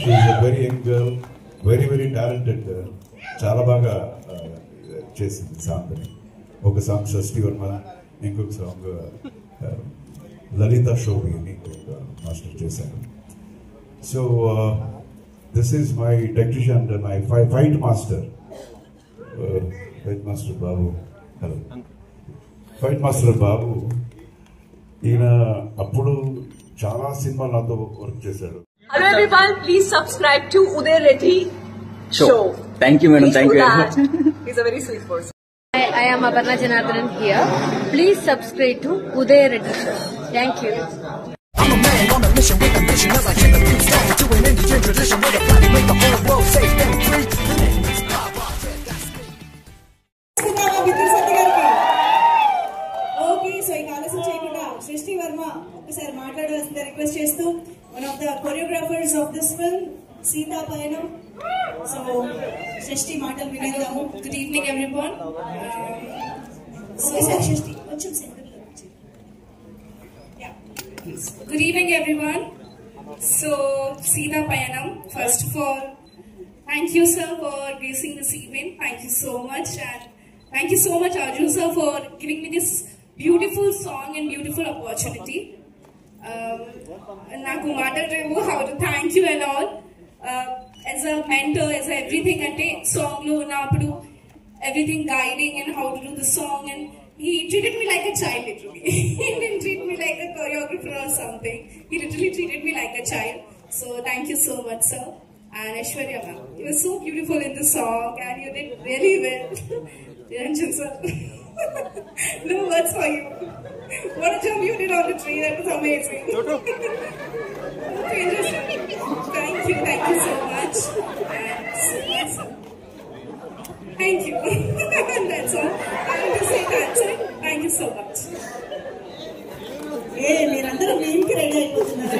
She is a very young girl, very talented girl. చాలా బాగా చేసింది సాంగ్. ఒక సాంగ్ షష్ఠి వర్మ, ఇంకొక సాంగ్ లలిత షోబి అని మాస్టర్ చేశారు. So this is my technician and my fight master Babu. Hello fight master Babu. ఈయన అప్పుడు చాలా సినిమాలు నాతో వర్క్ చేశాడు. Hello everyone, please subscribe to Uday Reddy Show. Thank you madam, thank you very much. He's a very sweet person. I am Aparna Janardhanan here. Please subscribe to Uday Reddy Show. Thank you. I'm a man on a mission with ambition as I hit the beat start to an Indian tradition with a plan to make the whole world safe and free. The name is Baba. Okay, so in ఆలస్యం చేయకుండా సృష్టి వర్మ ఒకసారి మాట్లాడవలసిందిగా request చేస్తూ one of the choreographers of this film, Sita Payanam. So సృష్టి మాటలు వినేద్దాము. Good evening everyone. సృష్టి కొంచెం సెంటర్ లో వచ్చి. Yeah. Good evening everyone. So Sita Payanam, first of all, thank you sir for gracing this evening. Thank you so much, and thank you so much Arjun sir for giving me this beautiful song and beautiful opportunity. Naku maatadalevu how to thank you and all. As a mentor, as a everything ante song lo unnapudu everything guiding and how to do the song, and he treated me like a child literally. He didn't treat me like a choreographer or something. He literally treated me like a child. So thank you so much sir. And Aishwarya ma'am, you were so beautiful in the song and you did really well. Niranjan sir. No words for you. What a job you did on the tree. That was amazing. Thank you so much. And so much, sir. Thank you. That's all. I want to say that's it. Thank you so much. Hey, మీరందరూ మీమ్కి ready అయిపోతున్నారు.